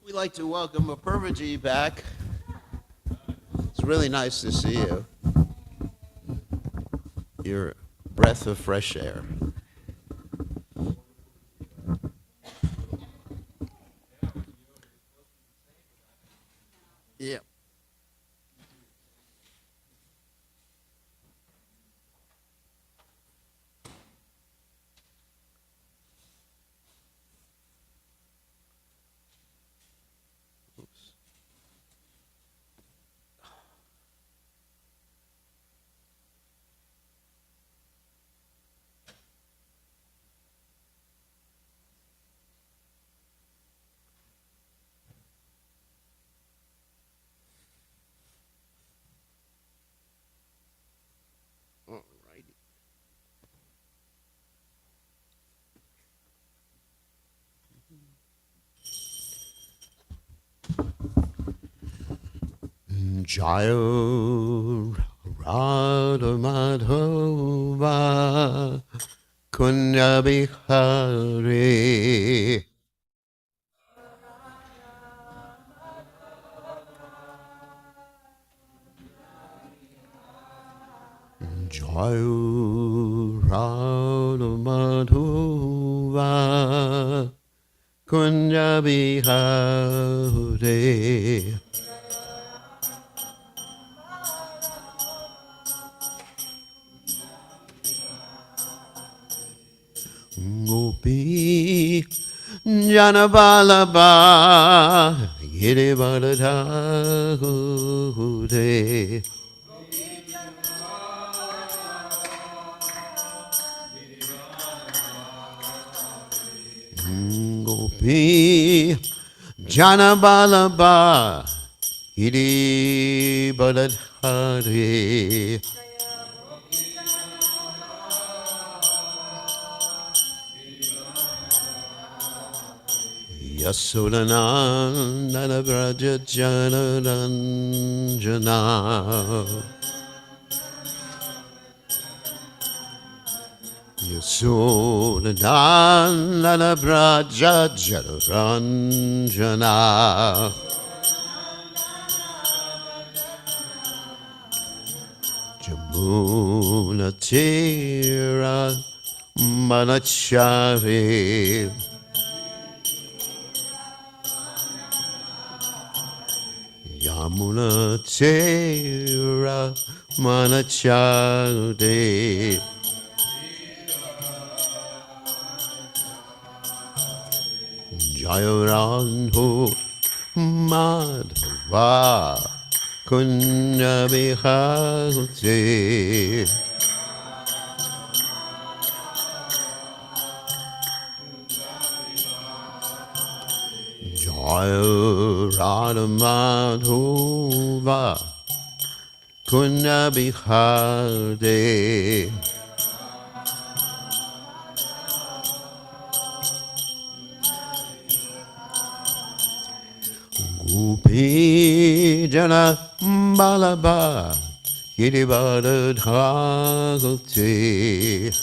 We'd like to welcome Apurvaji back. It's really nice to see you. You're a breath of fresh air. Yeah. All righty. Jayo Radha Madhova Kunya Bihari Jayo Radha Madhova Kunya Bihari Gopi Janabalaba Girivardhakute Gopi Janabalaba Girivardhakute Yasodanandana Vraja Janaranjana Yasodanandana Vraja Janaranjana Jamuna Tira Manachari Yamuna Tera Manachade Jayaranho Madhava Kunya Bihate Jaya Radha Madhova Kunya Bihade Gopi Jana Balaba Girivardhakute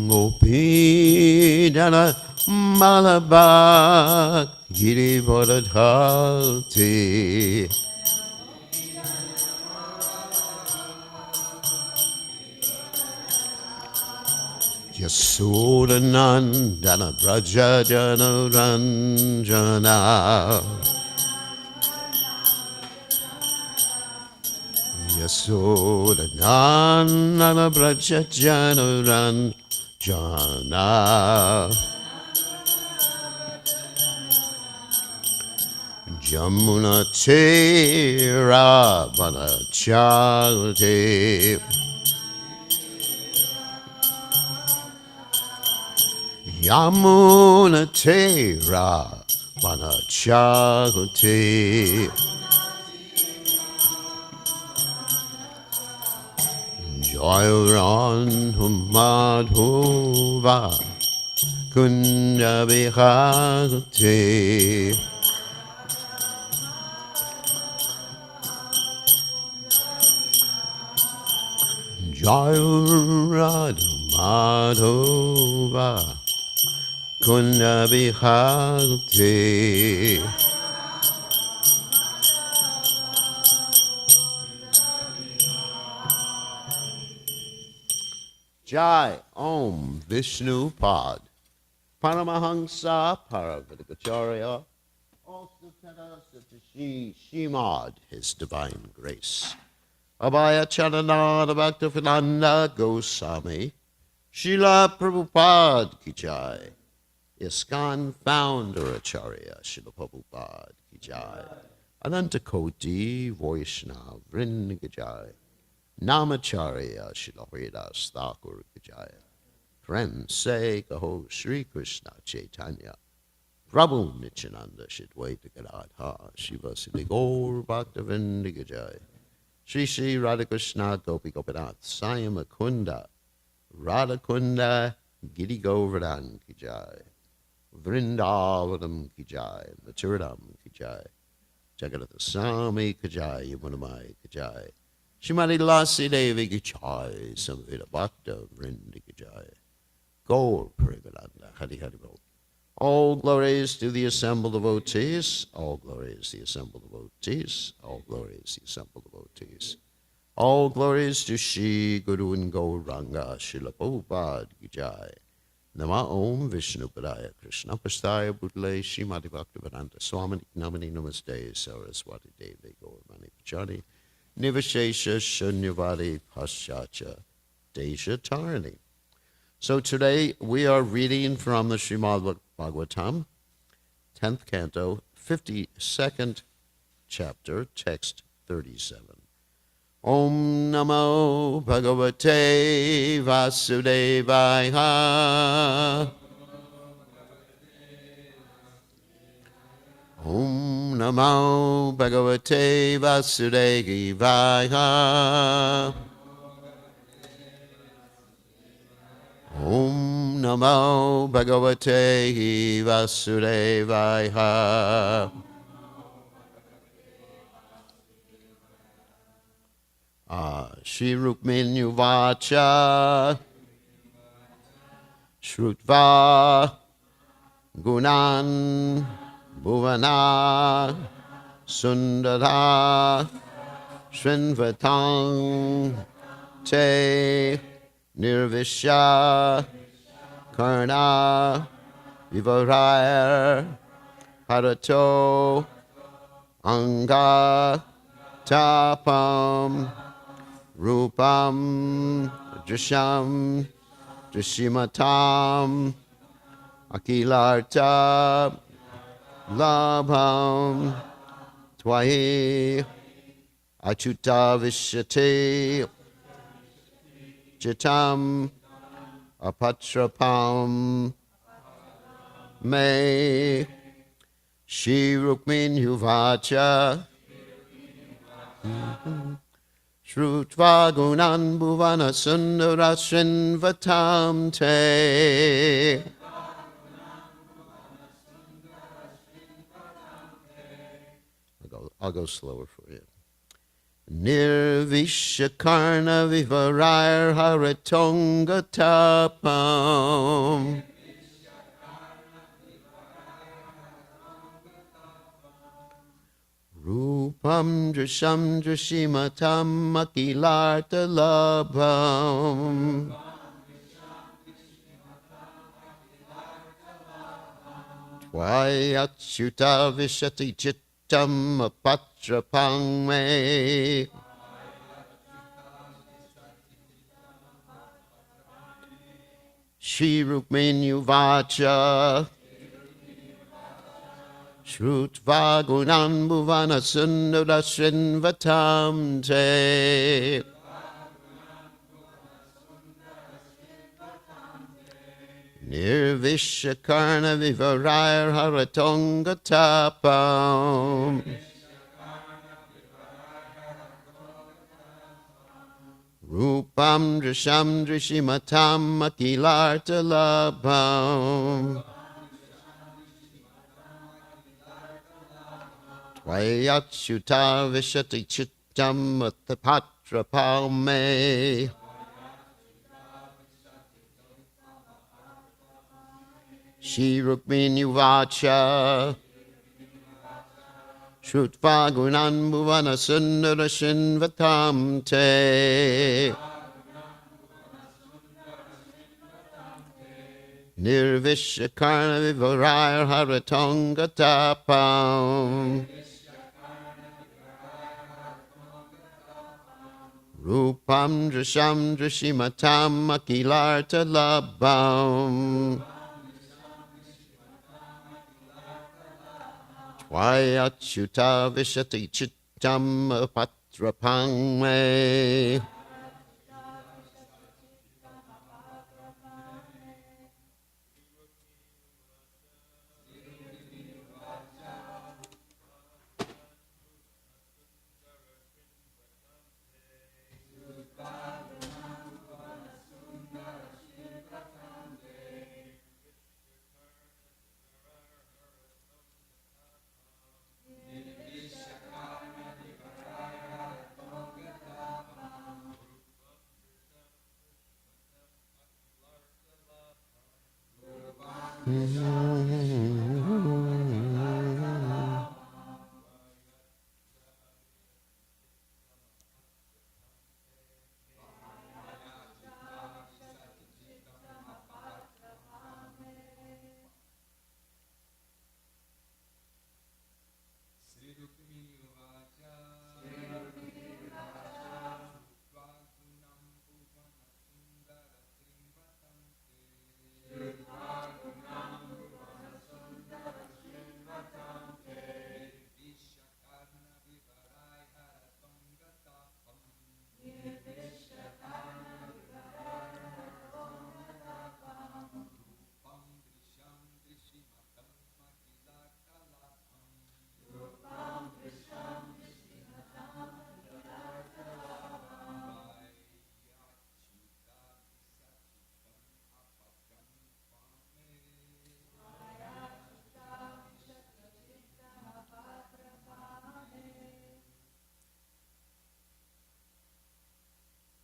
Gopi Jana Malabha Girivardhakute Yasodanandana Braja Janaranjana Yasodanandana Braja Janaranjana Jamuna Tera Vanachate Yamuna Tera Vanachate Jayran Madhova Kunya Bihate Jaya Radha Madhova Kunda Bihagte Jai Om Vishnu Pad Paramahansa Paravidagacharya also Satashi Shimad, His Divine Grace. Abhaya Chananada Bhaktivedanta Goswami Srila Prabhupada Ki Jai. ISKCON Founder Acharya Srila Prabhupada Ki Jai. Ananta Koti Vaishnava Vrinda Ki Jai. Namacharya Srila Haridas Thakur Ki Jai. Prem Se Kaho Sri Krishna Chaitanya Prabhu Nityananda Shidwaita Gadadha Shiva Siddhi Gaur Bhaktivinoda Ki Jai. Shri Shri Radhakrishna Gopi Gopinath Sayama Kunda Radhakunda Giri Govardhan Ki Jai. Vrindavanam Ki Jai. Maturidam Ki Jai. Jagannatha Swami Ki Jai. Yamunamai Ki Jai. Shrimati Lasi Devi Ki Jai. Samveda Bhakta Vrinda Ki Jai. Gaur Parivalanda Hari Hari Bol. All glories to the assembled devotees. All glories to the assembled devotees. All glories to the assembled devotees. All glories to Shri Guru and Gauranga Srila Prabhupada Ki Jai. Nama Om Vishnu Padaya Krishna Pastaya Bhutale Srimati Bhaktivedanta Swami Namani Namaste Saraswati Devi Gauramani Pachani Nivashesha Shunyavadi Paschacha Desha Tarani. So today we are reading from the Srimad Bhagavatam, 10th canto, 52nd chapter, text 37. Om Namo Bhagavate Vasudevaya. Om Namo Bhagavate Vasudevaya. Om Namo Bhagavate Vasudevaya. Shri Rukmini Vacha Shrutva Gunan Bhuvana Sundara Srinvatang Te Nirvisha Karna Vivarayar Harato Anga Tapam Rupam Drisham Drishimatam Akilarta Labham Twahi Achuta Vishyate Chitam Apatrapam Me Shri Rukmin Yuvacha Shrutva Gunan Bhuvana Sundara Srinvatam Te. I'll go slower for you. Nirvishakarna Vivarayar Haratonga Tapam. Rupam Drisham Drishimatam Akilarta Labham. Tvayachyuta Vishati Chittam Apatrapang Me. Shri Rukmini Vacha Shrutva Gunan Bhuvana Sundara Srinvatam Te. Nirvishakarna Vivarayar Haratonga Tapam. Rupam Drisham Drishimatam Akilarta Labham. Tvayachyuta Vishati Chittam Atapatrapam Me. Shri Rukmini Vacha Shrutva Gunan Bhuvana Sundara Shinvatam Te Nirvishyakarna Vivarayar Haratonga Tapam Rupam Drisham Drishimatam Akilarta Labam Tvayachyuta Vishati Chittam Patrapang Me.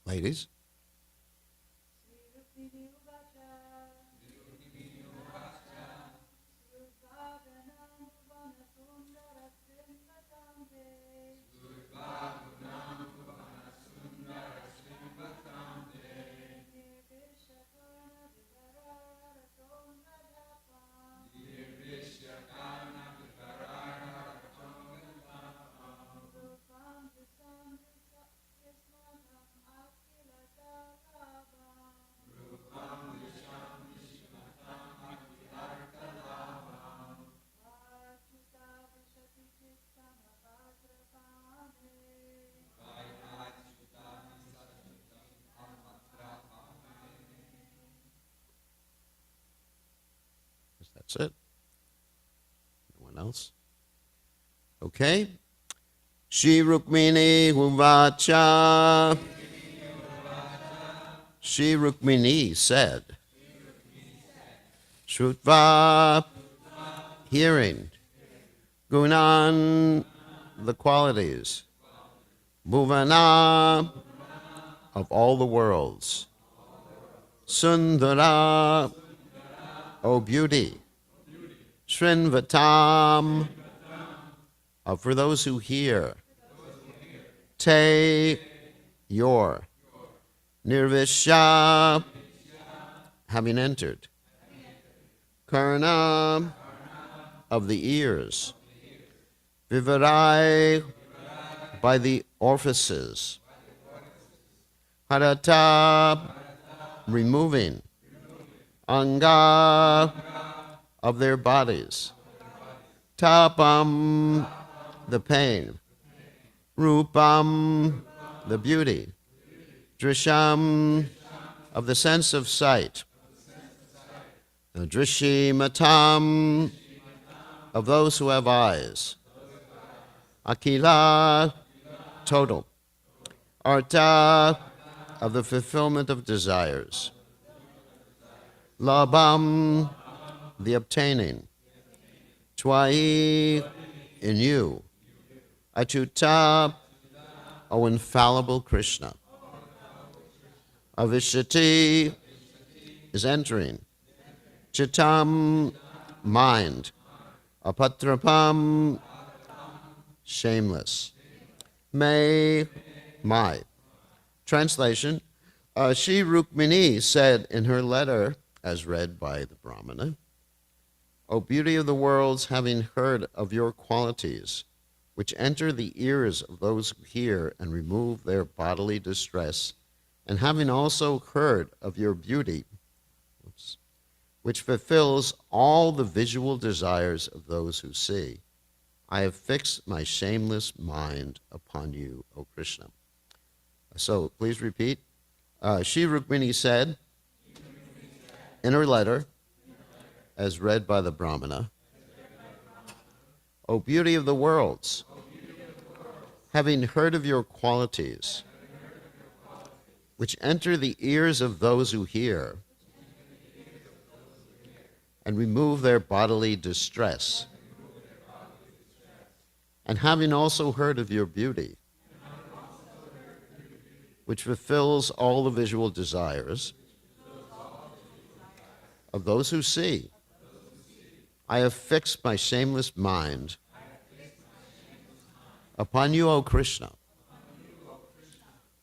Ladies. That's it. No one else? Okay. Shri Rukmini Uvacha. Shri Rukmini said, Shrutva, hearing, Gunan, the qualities, Bhuvana, of all the worlds, Sundara, O beauty, Srinvatam, for those who hear, Te, your, Nirvisha, having entered, Karna, of the ears, Vivarai, by the orifices, Harata, removing, Anga, of their bodies, Tapam, the pain, Rupam, the beauty, Drisham, of the sense of sight, Drishimatam, of those who have eyes, Akila, total, Arta, of the fulfillment of desires, Labam, the obtaining, Twai, in you, Achuta, O infallible Krishna, Avishati, is entering, Chitam, mind. Apatrapam, shameless. May, my. Translation, She Rukmini said in her letter, as read by the Brahmana, O beauty of the worlds, having heard of your qualities, which enter the ears of those who hear and remove their bodily distress, and having also heard of your beauty, which fulfills all the visual desires of those who see, I have fixed my shameless mind upon you, O Krishna. So please repeat. She, Rukmini, said in her letter, as read by the Brahmana, O beauty of the worlds, having heard of your qualities, which enter the ears of those who hear and remove their bodily distress, and having also heard of your beauty, which fulfills all the visual desires of those who see, I have fixed my shameless mind upon you, O Krishna.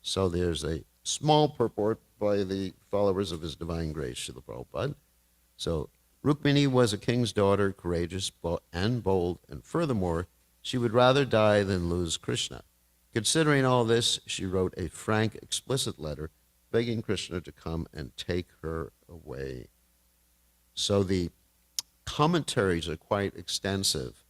So there's a small purport by the followers of His Divine Grace, Srila Prabhupada. So Rukmini was a king's daughter, courageous and bold, and furthermore, she would rather die than lose Krishna. Considering all this, she wrote a frank, explicit letter begging Krishna to come and take her away. So the commentaries are quite extensive,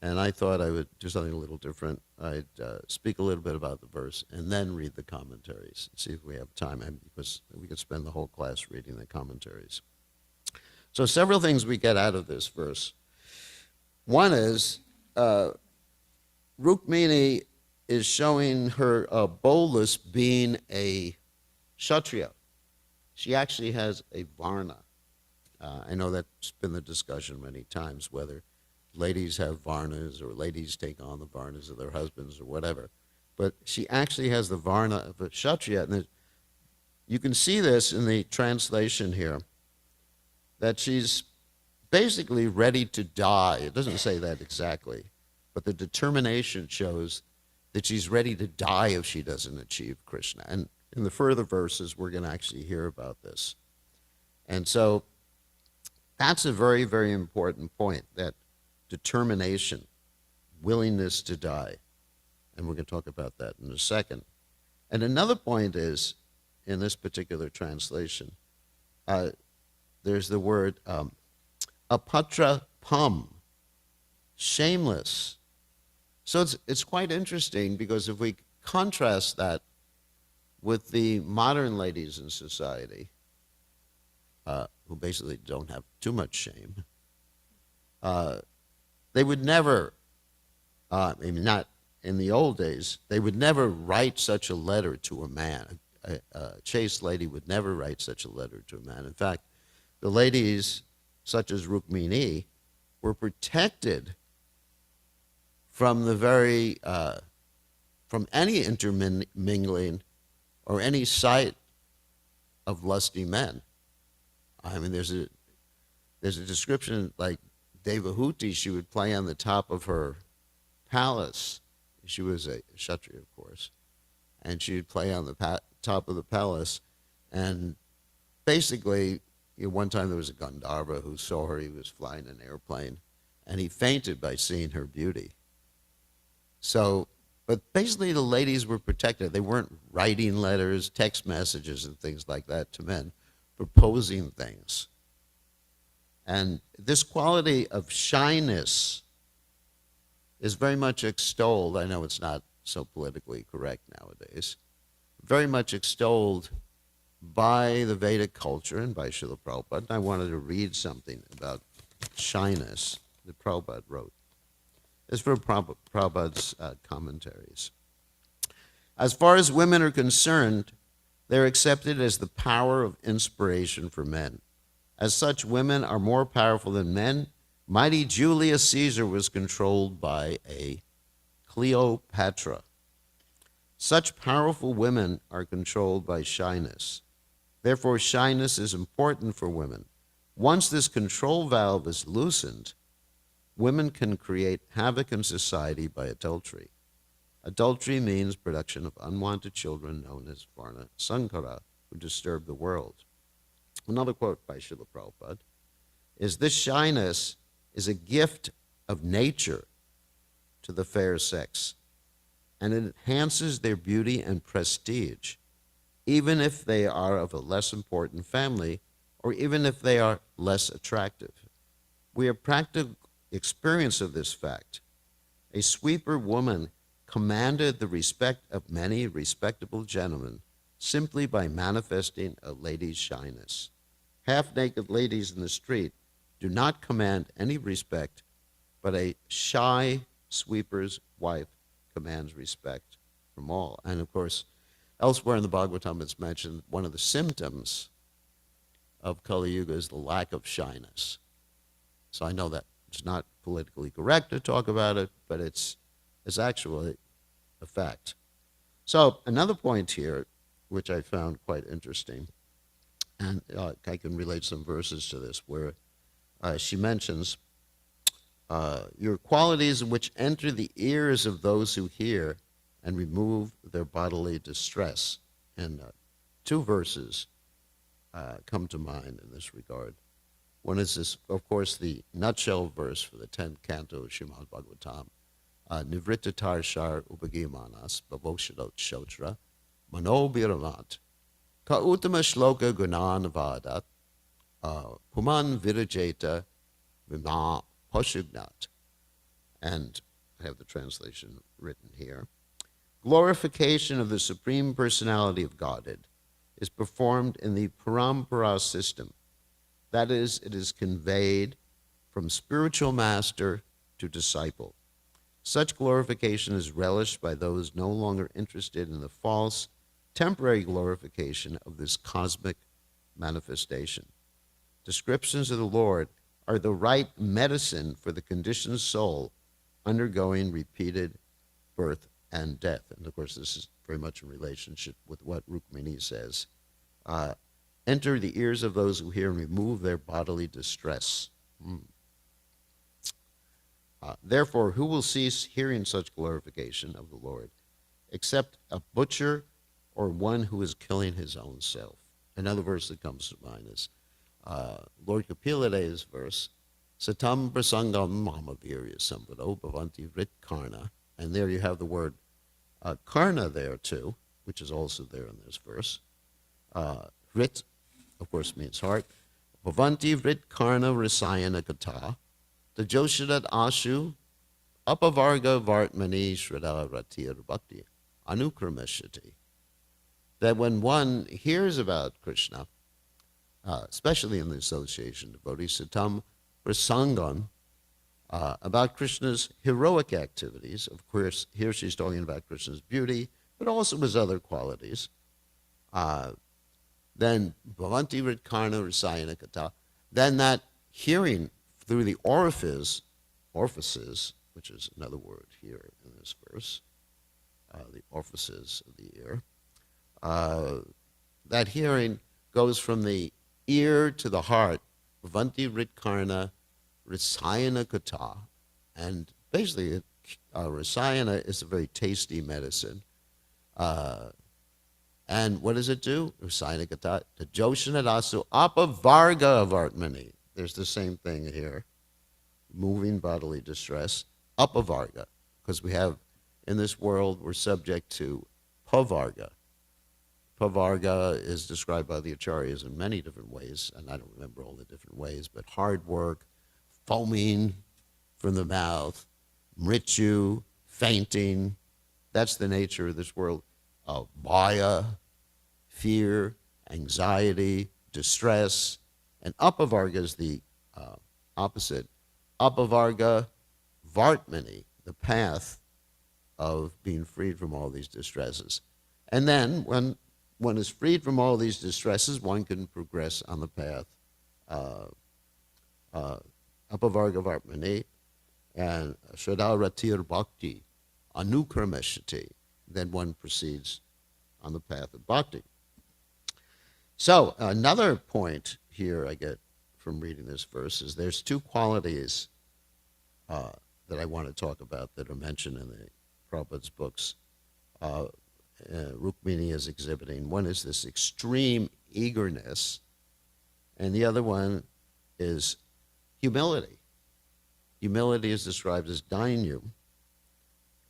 and I thought I would do something a little different. I'd speak a little bit about the verse and then read the commentaries, see if we have time, because we could spend the whole class reading the commentaries. So several things we get out of this verse. One is Rukmini is showing her boldness being a Kshatriya. She actually has a Varna. I know that's been the discussion many times, whether ladies have Varnas or ladies take on the Varnas of their husbands or whatever. But she actually has the Varna of a Kshatriya. And you can see this in the translation here, that she's basically ready to die. It doesn't say that exactly, but the determination shows that she's ready to die if she doesn't achieve Krishna. And in the further verses, we're going to actually hear about this. And so that's a very, very important point, that determination, willingness to die. And we're going to talk about that in a second. And another point is, in this particular translation, there's the word apatra pam, shameless. So it's quite interesting, because if we contrast that with the modern ladies in society, who basically don't have too much shame, they would never, not in the old days, they would never write such a letter to a man. A chaste lady would never write such a letter to a man. In fact, the ladies, such as Rukmini, were protected from the very, from any intermingling or any sight of lusty men. I mean, there's a description like Devahuti, she would play on the top of her palace. She was a Kshatriya, of course, and she would play on the top of the palace. And basically, one time there was a Gandharva who saw her. He was flying an airplane, and he fainted by seeing her beauty. So, but basically the ladies were protected. They weren't writing letters, text messages, and things like that to men, proposing things. And this quality of shyness is very much extolled. I know it's not so politically correct nowadays. Very much extolled by the Vedic culture and by Srila Prabhupada. And I wanted to read something about shyness that Prabhupada wrote. It's from Prabhupada's commentaries. As far as women are concerned, they're accepted as the power of inspiration for men. As such, women are more powerful than men. Mighty Julius Caesar was controlled by a Cleopatra. Such powerful women are controlled by shyness. Therefore, shyness is important for women. Once this control valve is loosened, women can create havoc in society by adultery. Adultery means production of unwanted children known as varna sankara, who disturb the world. Another quote by Srila Prabhupada is, this shyness is a gift of nature to the fair sex, and it enhances their beauty and prestige, even if they are of a less important family, or even if they are less attractive. We have practical experience of this fact. A sweeper woman commanded the respect of many respectable gentlemen simply by manifesting a lady's shyness. Half-naked ladies in the street do not command any respect, but a shy sweeper's wife commands respect from all. And of course, elsewhere in the Bhagavatam it's mentioned one of the symptoms of Kali Yuga is the lack of shyness. So I know that it's not politically correct to talk about it, but it's actually a fact. So another point here, which I found quite interesting, and I can relate some verses to this, where she mentions your qualities which enter the ears of those who hear and remove their bodily distress. And two verses come to mind in this regard. One is this, of course, the nutshell verse for the 10th canto of Srimad Bhagavatam. Nivrittatar shar upagimanas bhavoshadot shotra manobhiramat ka uttama shloka gunan vadat puman virajeta vima poshugnat. And I have the translation written here. Glorification of the Supreme Personality of Godhead is performed in the parampara system. That is, it is conveyed from spiritual master to disciple. Such glorification is relished by those no longer interested in the false, temporary glorification of this cosmic manifestation. Descriptions of the Lord are the right medicine for the conditioned soul undergoing repeated birth and death. And of course, this is very much in relationship with what Rukmini says. Enter the ears of those who hear and remove their bodily distress. Therefore, who will cease hearing such glorification of the Lord, except a butcher or one who is killing his own self? Another verse that comes to mind is Lord Kapiladeva's verse, Satam prasangam mamavirya samvado bhavanti rit karna. And there you have the word karna there too, which is also there in this verse. Rit, of course, means heart. Bhavanti rit karna rasayana kata. The Joshadat Ashu, Apavarga Vartmani Shraddha Ratir Bhakti, Anukrameshati. That when one hears about Krishna, especially in the association devotees, Satam Prasangan, about Krishna's heroic activities. Of course, here she's talking about Krishna's beauty, but also his other qualities. Then Bhavanti Ritkarna Rasayana Kata, then that hearing through the orifices, which is another word here in this verse, the orifices of the ear, that hearing goes from the ear to the heart, Bhavanti Ritkarna Rasayana Kata, and basically Rasayana is a very tasty medicine. And what does it do? Rasayana Kata, the Joshanadasu Apavarga Vartmani. There's the same thing here, moving bodily distress, apavarga, because we have, in this world, we're subject to pavarga. Pavarga is described by the acharyas in many different ways, and I don't remember all the different ways, but hard work, foaming from the mouth, mrityu, fainting. That's the nature of this world. Bhaya, fear, anxiety, distress. And apavarga is the opposite. Apavarga vartmani, the path of being freed from all these distresses. And then when one is freed from all these distresses, one can progress on the path. Apavarga vartmani and Shraddha Ratir Bhakti, Anukrameshati. Then one proceeds on the path of bhakti. So another point here I get from reading this verse is there's two qualities that I want to talk about that are mentioned in the Prabhupada's books. Rukmini is exhibiting. One is this extreme eagerness, and the other one is humility. Humility is described as dainya,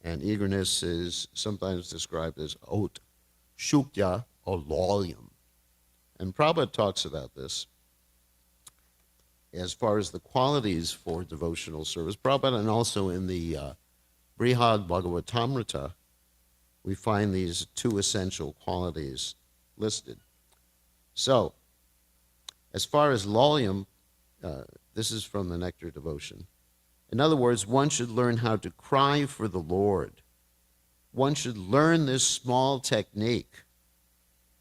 and eagerness is sometimes described as ot, shukya, or loyum. And Prabhupada talks about this as far as the qualities for devotional service. Prabhupada, and also in the Brihad Bhagavatamrita, we find these two essential qualities listed. So, as far as loyum, this is from the Nectar Devotion. In other words, one should learn how to cry for the Lord. One should learn this small technique,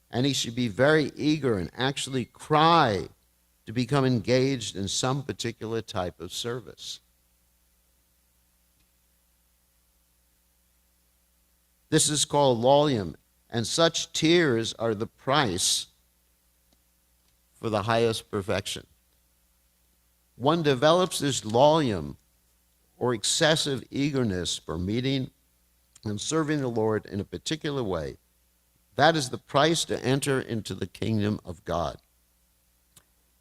and he should be very eager and actually cry to become engaged in some particular type of service. This is called loyum, and such tears are the price for the highest perfection. One develops this loyum, or excessive eagerness for meeting and serving the Lord in a particular way. That is the price to enter into the kingdom of God.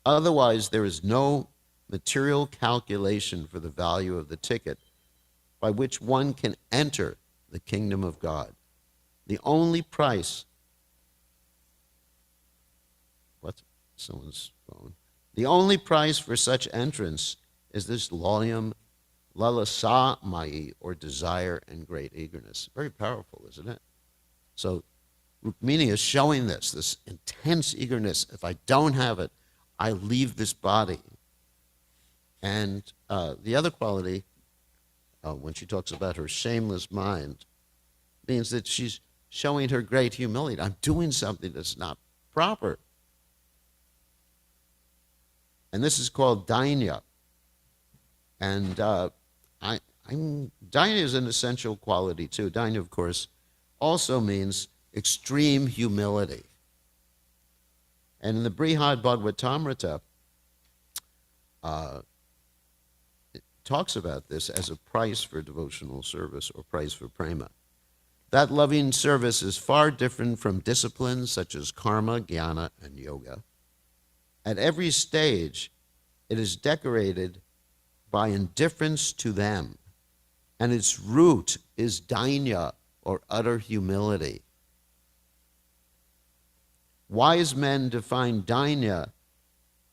Otherwise, there is no material calculation for the value of the ticket by which one can enter the kingdom of God. The only price, someone's phone. The only price for such entrance is this loyum lalasa mai, or desire and great eagerness. Very powerful, isn't it? So Rukmini is showing this intense eagerness. If I don't have it, I leave this body. And the other quality, when she talks about her shameless mind, means that she's showing her great humility. I'm doing something that's not proper. And this is called dainya. And dainya is an essential quality too. Dainya, of course, also means extreme humility. And in the Brihad Bhagavatamrita, it talks about this as a price for devotional service, or price for prema. That loving service is far different from disciplines such as karma, jnana, and yoga. At every stage, it is decorated by indifference to them, and its root is dainya, or utter humility. Wise men define dainya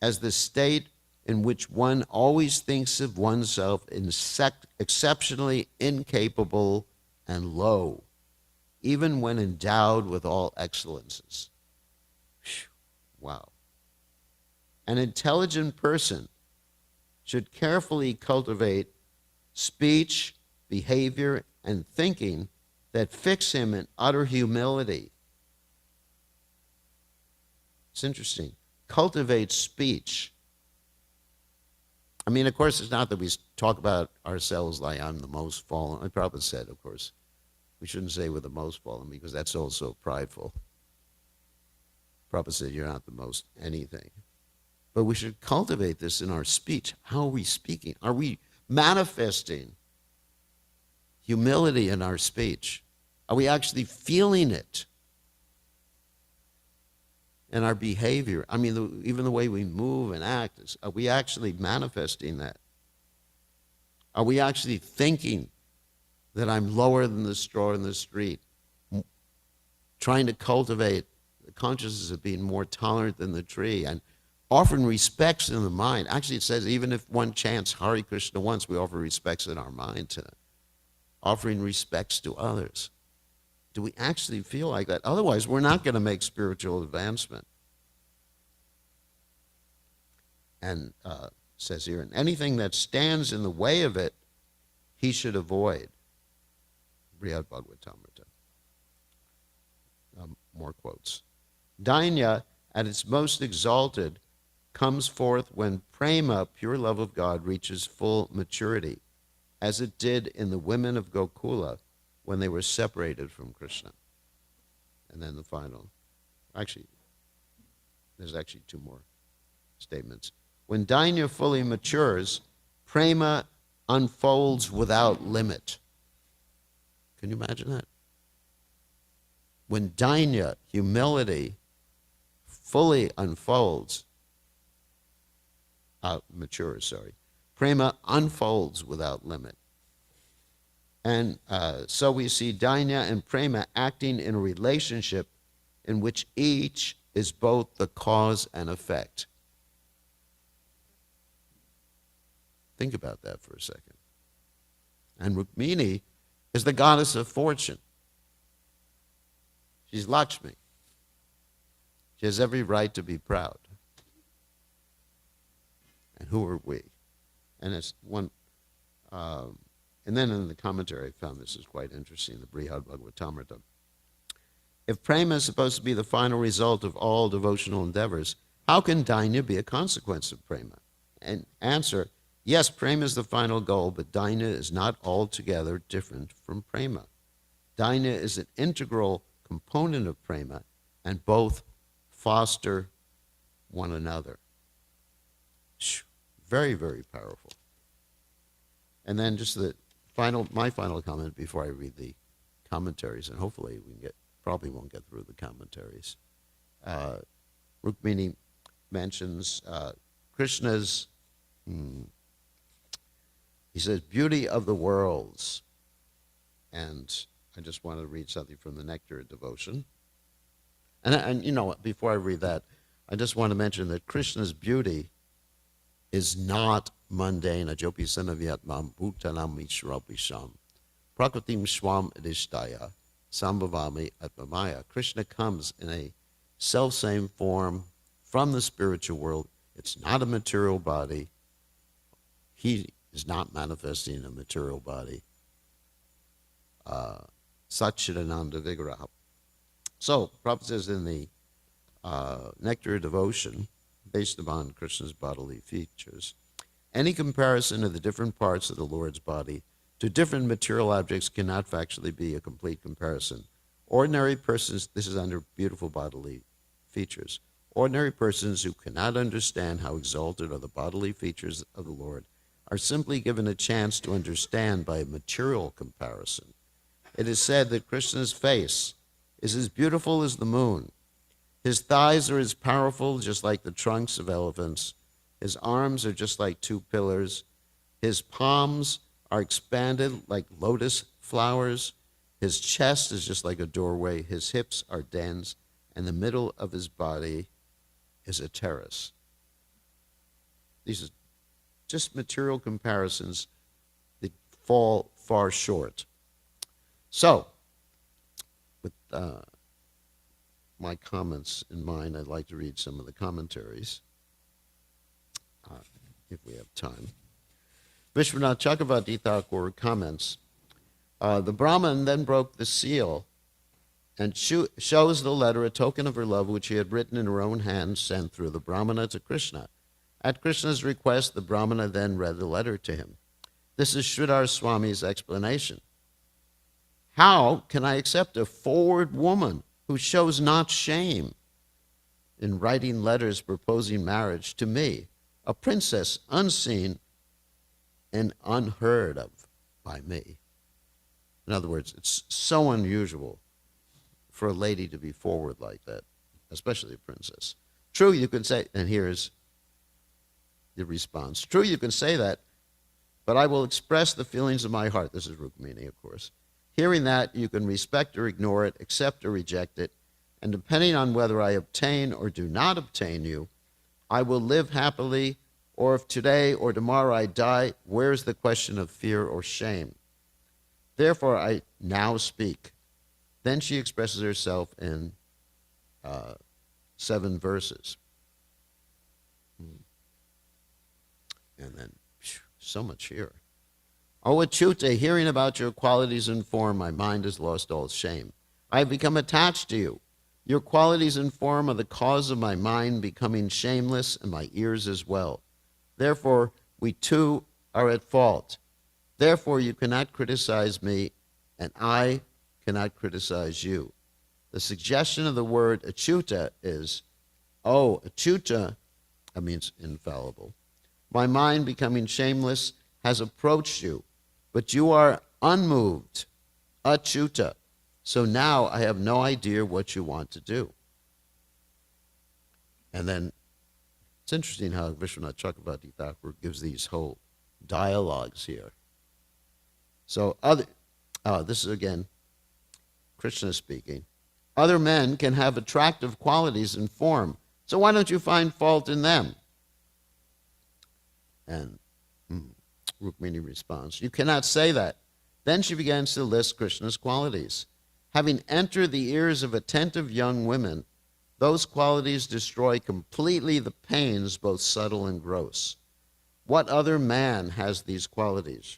as the state in which one always thinks of oneself exceptionally incapable and low, even when endowed with all excellences. Wow. An intelligent person should carefully cultivate speech, behavior, and thinking that fix him in utter humility. It's interesting. Cultivate speech. I mean, of course, it's not that we talk about ourselves like I'm the most fallen. I probably said, of course, we shouldn't say we're the most fallen, because that's also prideful. Prabhupada said you're not the most anything. But we should cultivate this in our speech. How are we speaking? Are we manifesting humility in our speech? Are we actually feeling it in our behavior? I mean, even the way we move and act, are we actually manifesting that? Are we actually thinking that I'm lower than the straw in the street? Trying to cultivate the consciousness of being more tolerant than the tree, and offering respects in the mind. Actually, it says even if one chants Hare Krishna once, we offer respects in our mind to offering respects to others. Do we actually feel like that? Otherwise, we're not going to make spiritual advancement. And says here, and anything that stands in the way of it, he should avoid. Brihad Bhagavatamrita. More quotes. Dainya, at its most exalted, comes forth when prema, pure love of God, reaches full maturity, as it did in the women of Gokula when they were separated from Krishna. And then the final. Actually, there's actually two more statements. When Dainya fully matures, prema unfolds without limit. Can you imagine that? When Dainya, humility, fully unfolds, matures, prema unfolds without limit. And so we see Dainya and prema acting in a relationship in which each is both the cause and effect. Think about that for a second. And Rukmini is the goddess of fortune. She's Lakshmi. She has every right to be proud. And who are we? And it's one. And then in the commentary, I found this is quite interesting. The Brihad Bhagavatamrita. If prema is supposed to be the final result of all devotional endeavors, how can Dainya be a consequence of prema? And answer: yes, prema is the final goal, but Dainya is not altogether different from prema. Dainya is an integral component of prema, and both foster one another. Very, very powerful. And then just my final comment before I read the commentaries, and hopefully probably won't get through the commentaries. Rukmini mentions Krishna's, he says, beauty of the worlds. And I just want to read something from the Nectar of Devotion. And you know, before I read that, I just want to mention that Krishna's beauty is not mundane. Ajopi sanavyatmam bhutanam mishrabhisham prakritim swam adishtaya sambhavami atmamaya. Krishna comes in a self-same form from the spiritual world. It's not a material body. He is not manifesting in a material body. Satchidananda Vigraha. So, Prabhupada says in the Nectar of Devotion, based upon Krishna's bodily features, any comparison of the different parts of the Lord's body to different material objects cannot factually be a complete comparison. Ordinary persons, this is under beautiful bodily features, ordinary persons who cannot understand how exalted are the bodily features of the Lord are simply given a chance to understand by a material comparison. It is said that Krishna's face is as beautiful as the moon. His thighs are as powerful, just like the trunks of elephants. His arms are just like two pillars. His palms are expanded like lotus flowers. His chest is just like a doorway. His hips are dens, and the middle of his body is a terrace. These are just material comparisons that fall far short. So, with my comments in mind, I'd like to read some of the commentaries, if we have time. Vishwanath Chakravarti Thakur comments, the Brahman then broke the seal and shows the letter, a token of her love, which she had written in her own hand, sent through the Brahmana to Krishna. At Krishna's request, the Brahmana then read the letter to him. This is Sridhar Swami's explanation. How can I accept a forward woman who shows not shame in writing letters proposing marriage to me, a princess unseen and unheard of by me? In other words, it's so unusual for a lady to be forward like that, especially a princess. True, you can say, and here's the response. True, you can say that, but I will express the feelings of my heart. This is Rukmini, of course. Hearing that, you can respect or ignore it, accept or reject it, and depending on whether I obtain or do not obtain you, I will live happily, or if today or tomorrow I die, where's the question of fear or shame? Therefore, I now speak. Then she expresses herself in 7 verses. And then, so much here. O Achyuta, hearing about your qualities and form, my mind has lost all shame. I have become attached to you. Your qualities and form are the cause of my mind becoming shameless, and my ears as well. Therefore, we too are at fault. Therefore, you cannot criticize me, and I cannot criticize you. The suggestion of the word Achyuta is, oh, Achyuta, That means infallible. My mind, becoming shameless, has approached you, but you are unmoved, achyuta. So now I have no idea what you want to do. And then it's interesting how Vishwanath Chakravarti Thakur gives these whole dialogues here. So this is again Krishna speaking. Other men can have attractive qualities in form, so why don't you find fault in them? And Rukmini responds, you cannot say that. Then she begins to list Krishna's qualities. Having entered the ears of attentive young women, those qualities destroy completely the pains, both subtle and gross. What other man has these qualities?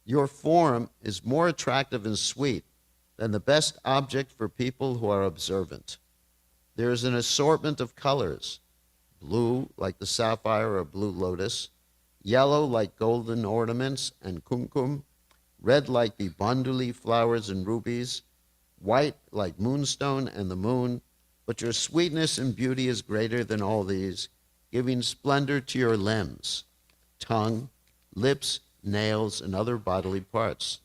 Your form is more attractive and sweet than the best object for people who are observant. There is an assortment of colors, blue like the sapphire or blue lotus, yellow like golden ornaments and kumkum, red like the banduli flowers and rubies, white like moonstone and the moon, but your sweetness and beauty is greater than all these, giving splendor to your limbs, tongue, lips, nails, and other bodily parts.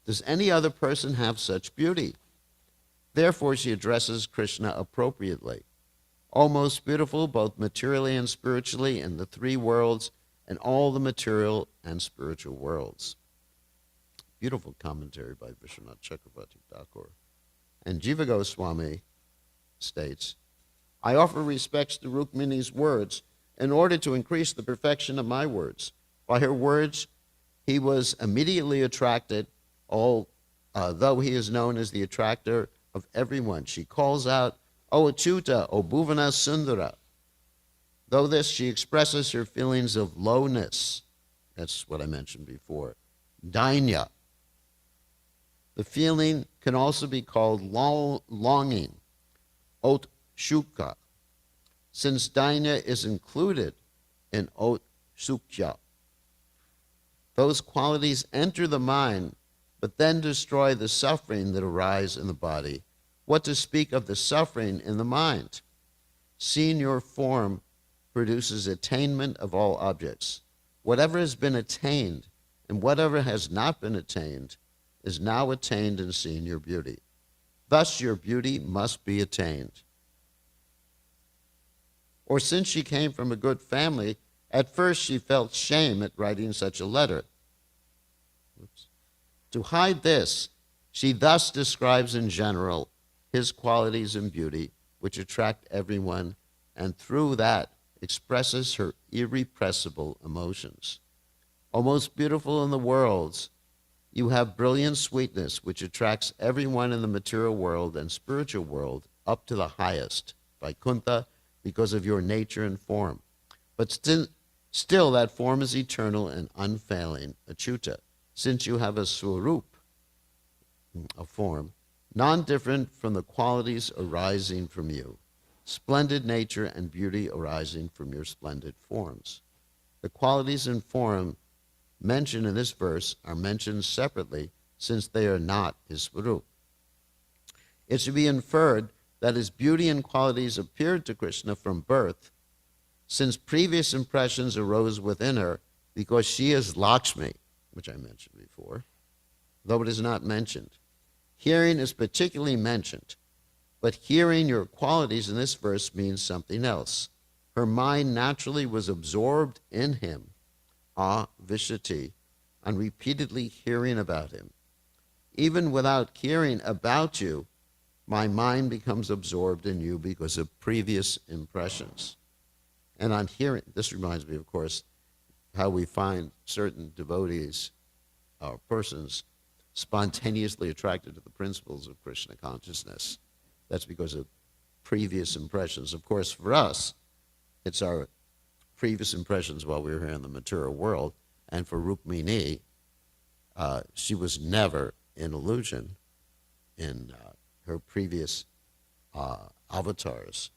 Does any other person have such beauty? Therefore, she addresses Krishna appropriately. O most beautiful, both materially and spiritually, in the three worlds and all the material and spiritual worlds. Beautiful commentary by Vishwanath Chakravarti Thakur. And Jiva Goswami states, I offer respects to Rukmini's words in order to increase the perfection of my words. By her words, he was immediately attracted, though he is known as the attractor of everyone. She calls out, O Achyuta, O Bhuvana Sundara. Though this, she expresses her feelings of lowness. That's what I mentioned before. Dainya. The feeling can also be called longing, ot shuka, since dainya is included in ot sukya. Those qualities enter the mind, but then destroy the suffering that arises in the body. What to speak of the suffering in the mind? Seeing your form produces attainment of all objects. Whatever has been attained and whatever has not been attained is now attained in seeing your beauty. Thus your beauty must be attained. Or since she came from a good family, at first she felt shame at writing such a letter. Oops. To hide this, she thus describes in general his qualities and beauty, which attract everyone, and through that expresses her irrepressible emotions. O most beautiful in the worlds, you have brilliant sweetness, which attracts everyone in the material world and spiritual world up to the highest, Vaikuntha, because of your nature and form. But still that form is eternal and unfailing, Achyuta, since you have a swarup, a form, non-different from the qualities arising from you, splendid nature and beauty arising from your splendid forms. The qualities and form mentioned in this verse are mentioned separately since they are not his swarup. It should be inferred that his beauty and qualities appeared to Krishna from birth, since previous impressions arose within her, because she is Lakshmi, which I mentioned before, though it is not mentioned. Hearing is particularly mentioned, but hearing your qualities in this verse means something else. Her mind naturally was absorbed in him, vishati, and repeatedly hearing about him. Even without hearing about you, my mind becomes absorbed in you because of previous impressions. And on hearing, this reminds me, of course, how we find certain devotees or persons spontaneously attracted to the principles of Krishna consciousness. That's because of previous impressions. Of course, for us, it's our previous impressions while we were here in the material world. And for Rukmini, she was never in illusion in her previous avatars.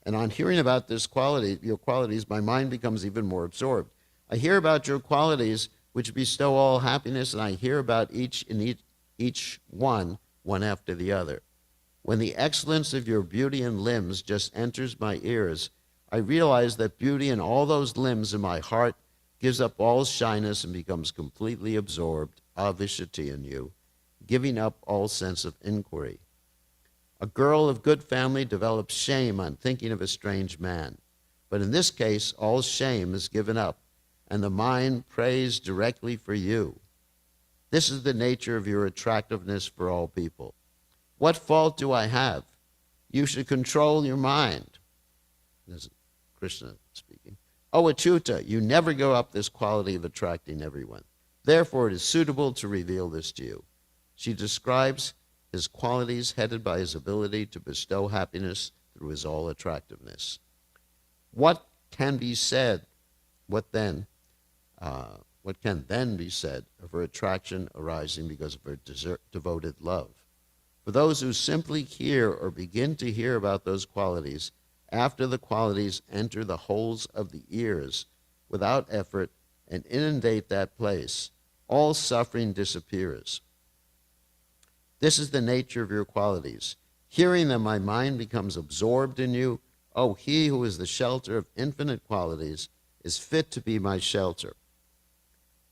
And on hearing about this quality, your qualities, my mind becomes even more absorbed. I hear about your qualities, which bestow all happiness, and I hear about each one after the other. When the excellence of your beauty and limbs just enters my ears, I realize that beauty in all those limbs in my heart gives up all shyness and becomes completely absorbed, avishati in you, giving up all sense of inquiry. A girl of good family develops shame on thinking of a strange man. But in this case, all shame is given up, and the mind prays directly for you. This is the nature of your attractiveness for all people. What fault do I have? You should control your mind. This is Krishna speaking. O Achyuta, you never go up this quality of attracting everyone. Therefore, it is suitable to reveal this to you. She describes his qualities headed by his ability to bestow happiness through his all-attractiveness. What can be said? What can then be said of her attraction arising because of her devoted love? For those who simply hear or begin to hear about those qualities, after the qualities enter the holes of the ears without effort and inundate that place, all suffering disappears. This is the nature of your qualities. Hearing them, my mind becomes absorbed in you. Oh, he who is the shelter of infinite qualities is fit to be my shelter.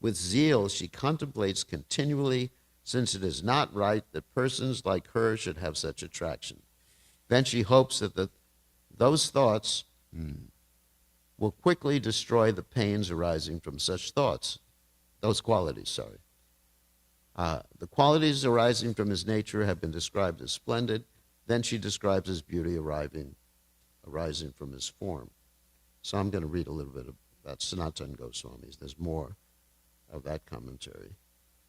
With zeal, she contemplates continually, since it is not right that persons like her should have such attraction. Then she hopes that those thoughts will quickly destroy the pains arising from such thoughts. Those qualities, sorry. The qualities arising from his nature have been described as splendid. Then she describes his beauty arising from his form. So I'm going to read a little bit about Sanatana Goswami. There's more of that commentary.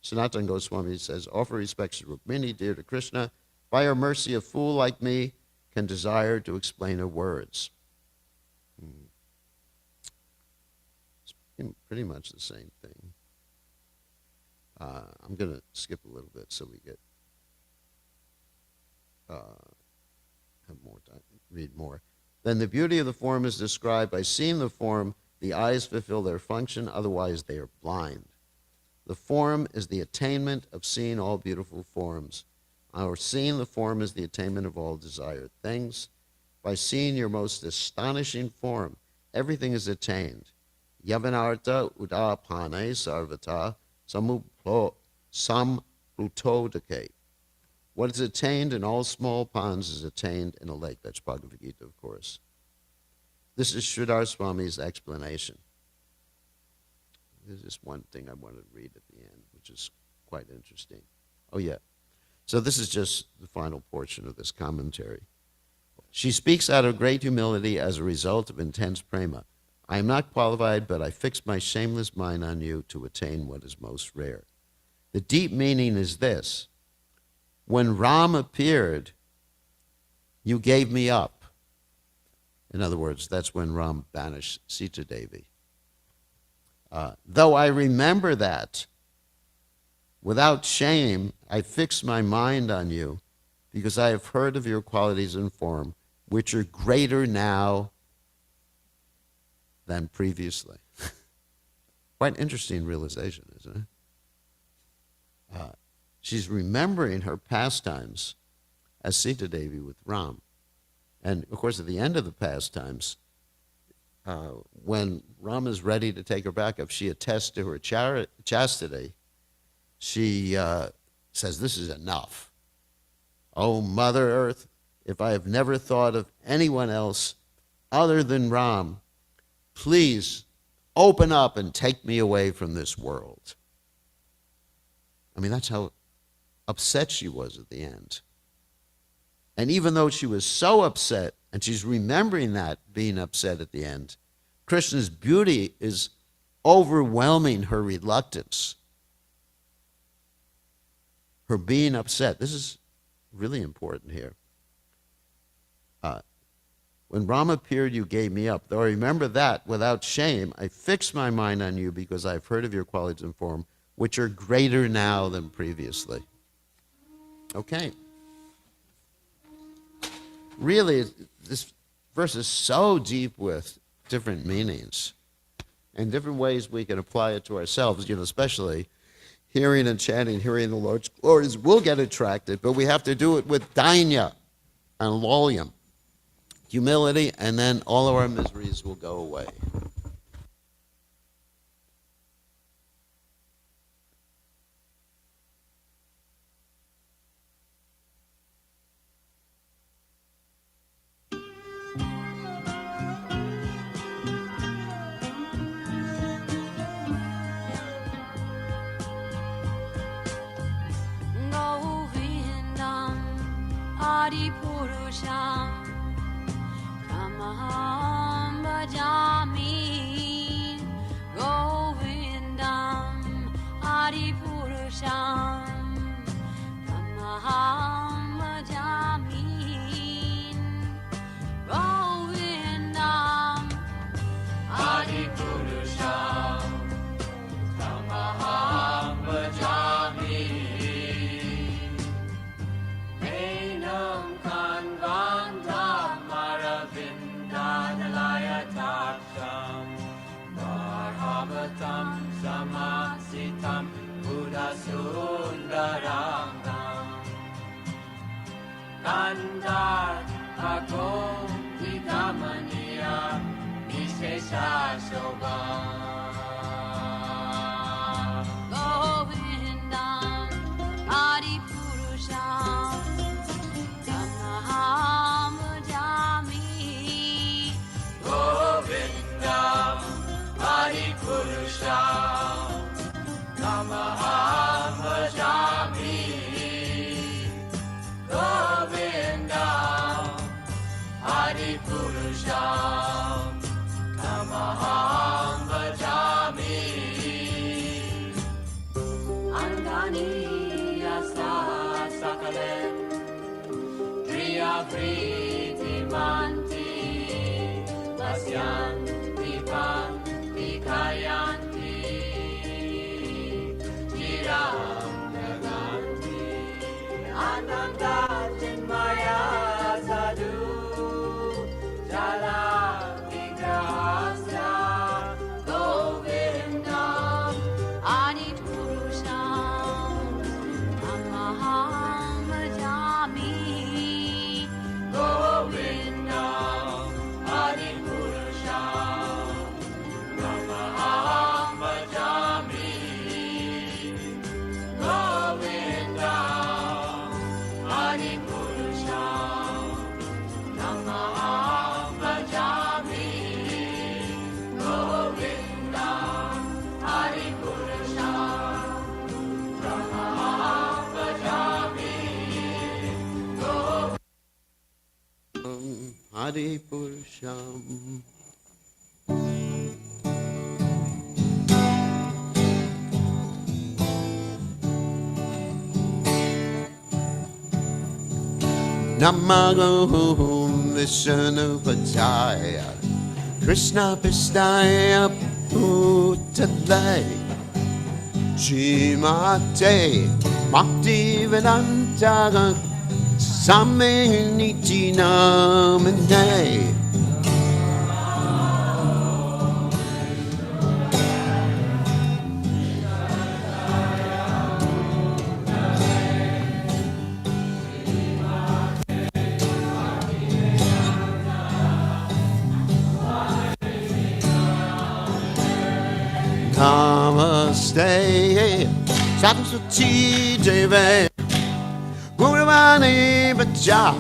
Sanatana Goswami says, offer respects to Rukmini, dear to Krishna. By her mercy, a fool like me can desire to explain her words. It's pretty much the same thing. I'm going to skip a little bit so we get have more time, read more. Then the beauty of the form is described by seeing the form, the eyes fulfill their function, otherwise they are blind. The form is the attainment of seeing all beautiful forms. Our seeing the form is the attainment of all desired things. By seeing your most astonishing form, everything is attained. Yavanarta udapane sarvata samprutodake. What is attained in all small ponds is attained in a lake. That's Bhagavad Gita, of course. This is Sridhar Swami's explanation. There's just one thing I wanted to read at the end, which is quite interesting. Oh, yeah. So this is just the final portion of this commentary. She speaks out of great humility as a result of intense prema. I am not qualified, but I fix my shameless mind on you to attain what is most rare. The deep meaning is this. When Ram appeared, you gave me up. In other words, that's when Ram banished Sita Devi. Though I remember that, without shame, I fix my mind on you because I have heard of your qualities and form, which are greater now than previously. Quite an interesting realization, isn't it? She's remembering her pastimes as Sita Devi with Ram. And, of course, at the end of the pastimes, when Ram is ready to take her back, if she attests to her chastity, she says, this is enough. Oh, Mother Earth, if I have never thought of anyone else other than Ram, please open up and take me away from this world. I mean, that's how upset she was at the end. And even though she was so upset, and she's remembering that, being upset at the end, Krishna's beauty is overwhelming her reluctance. Her being upset. This is really important here. When Rama appeared, you gave me up. Though I remember that, without shame, I fixed my mind on you because I've heard of your qualities and form, which are greater now than previously. Okay. Really, this verse is so deep with different meanings and different ways we can apply it to ourselves, especially hearing and chanting, hearing the Lord's glories. We'll get attracted, but we have to do it with dainya and lolyam. humility, and then all of our miseries will go away. Purusham Kamaham Bhajami Govindam Adi Purusham Kamaham Bhajami Govindam Adi Purusham Kamaham Bhajami Samasitam Buddha Sundarangam Kandar Agom Vikamaniya Vishesha Shobham Govindam Adi Purusham Tamaham Bhajami Govindam Adi Purusham Namaham Bhajami Govindam Adi Purusham Namaham Bhajami Angani Yasa Sakalen Kriya Priti Manti Vasyan Vipan Vikayanti Jiram Naganti Ananda Chinmaya Sadhu Jala Vigrahasya Govindam Adi Purusham Amaham Bhajami Govindam Adi Purusham Namaham Bhajami Govindam Adi Purusham Namaham Bhajami Govindam Adi Purusham Namaham Bhajami Adi Purusham. Namago Vishnu Pataya Krishna Pishtaya Bhutale Shrimate Bhakti Vedanta Same Niti Namane Namaste Saraswati Deve Guruvani Bacha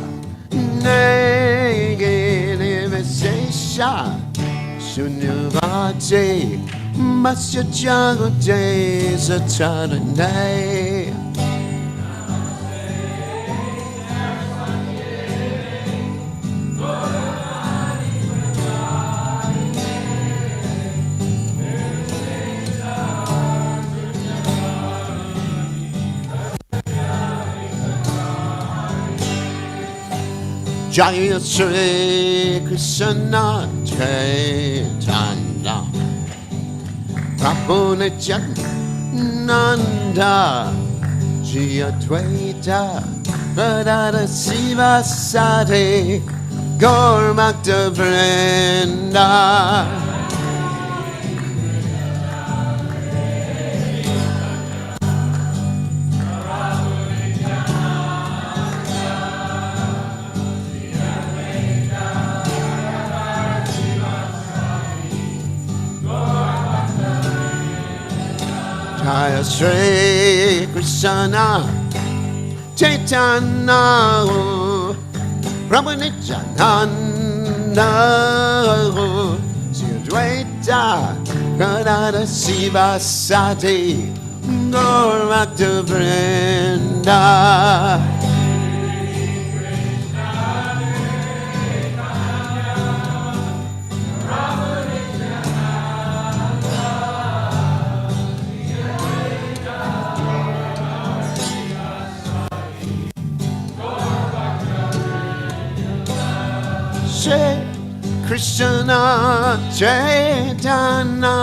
Negini Vesesha Shunyavati Masya Jagate Satarane Jaya Sri Krishna Chaitanya Prabhu Nityananda Shri Advaita Radha Siva Sati Gaur Bhakta Vrinda Jaya Shri Krishna Chaitanya Prabhu Nityananda Sri Advaita Gadadhara Sivasati Gaur Bhakta Vrinda. Shri Krishna Chaitanya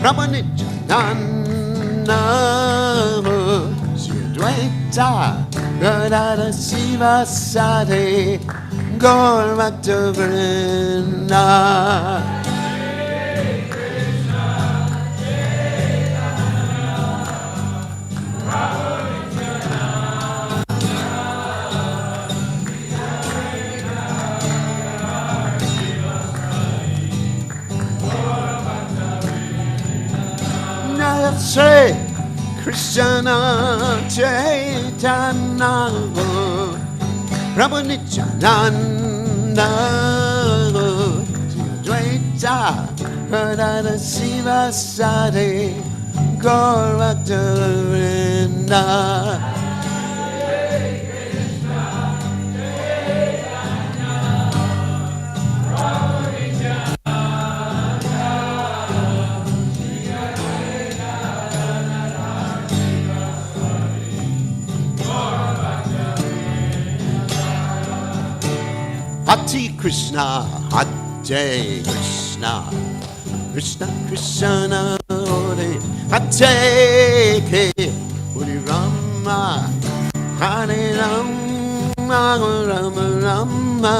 Prabhu Nityananda Sri Advaita Gadadhara Sivasati Gaur Bhakta Vrinda. Shri Krishna Chaitanya Prabhu Nityananda Sri Advaita Gadadhara Sivasati Gaur Bhakta Vrinda. Hare Krishna, Hare Krishna, Krishna Krishna, Hare Hare Rama, Hare Rama, Rama Rama,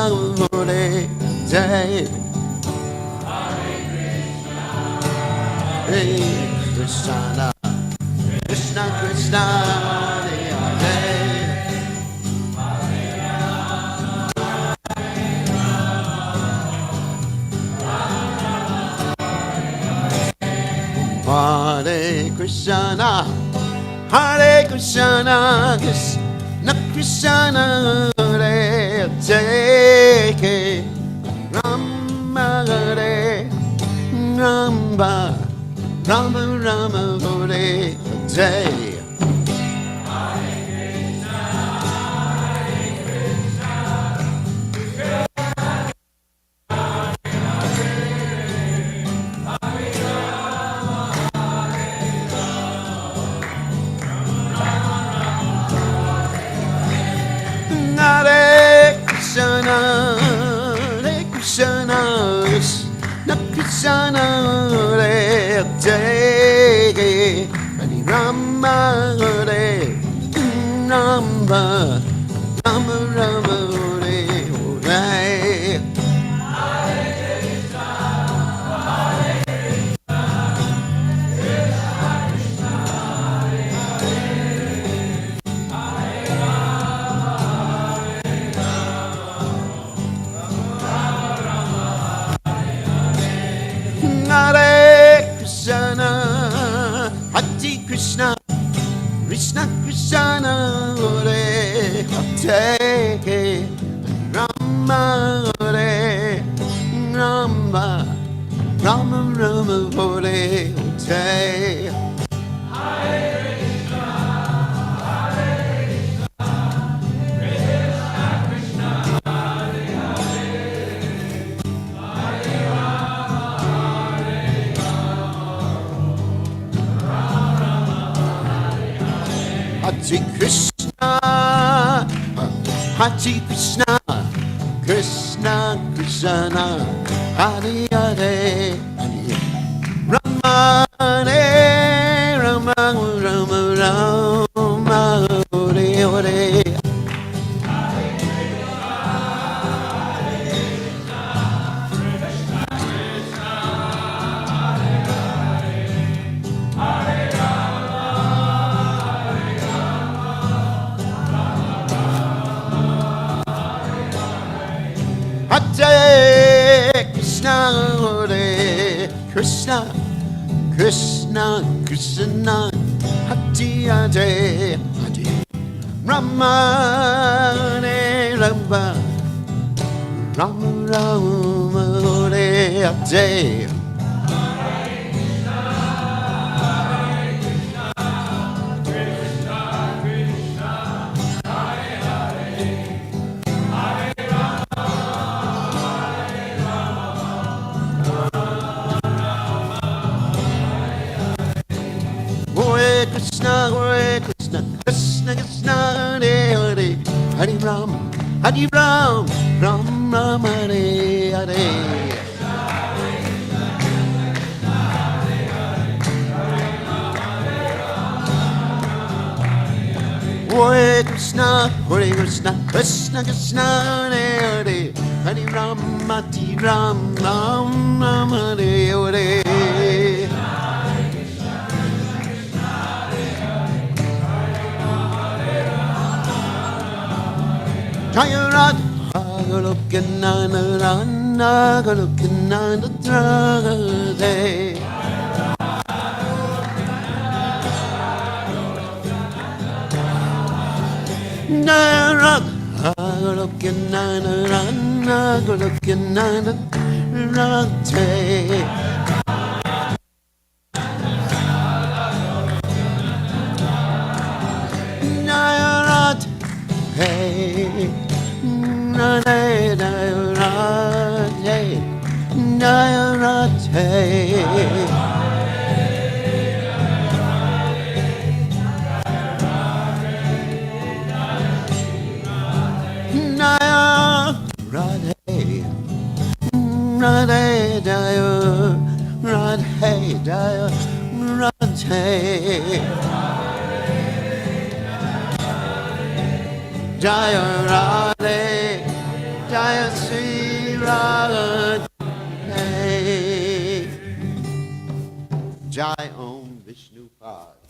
Hare Hare. Hare Krishna, Krishna Krishna, Hare Hare. Hare Krishna, Hare Krishna, Krishna Krishna, Hare Hare, Rama Hare Rama, Rama Rama, Hare Hare. Hare Krishna, Hare Krishna, Krishna Krishna, Hare Hare, Hare Rama, Hare Rama, Rama Rama, Hare Hare. Hare Krishna, Hare Krishna, Krishna Krishna, Hare Hare, Rama Hare Rama, Rama Rama, Hare Hare. Hare Krishna, Hare Krishna, Krishna Krishna, Hare Hare, Hare Rama, Hare Rama, Rama Rama, Hare Hare. Hare Krishna, Hare Krishna, Krishna Krishna Hare Hare Hare Rama Hare Rama Rama Rama Hare Hare Hare Krishna, Krishna Krishna, Hare Hare, Hare Ram, Ram Ram, Hare Hare. Hare Krishna, Krishna Krishna, Hare Hare, Hare Ram, Ram Ram, Hare Hare. Jaya Radha Golokinana Rana Golokinana Dragade Jaya Radha Golokinana Rana Golokinana Rade Jaya Radha Hey Radhe Jaya Radhe Jaya Radhe Jaya Radhe Radhe Jaya Radhe Jaya Radhe Jaya Radhe Jaya Sri Radhe Jai Om Vishnu Pad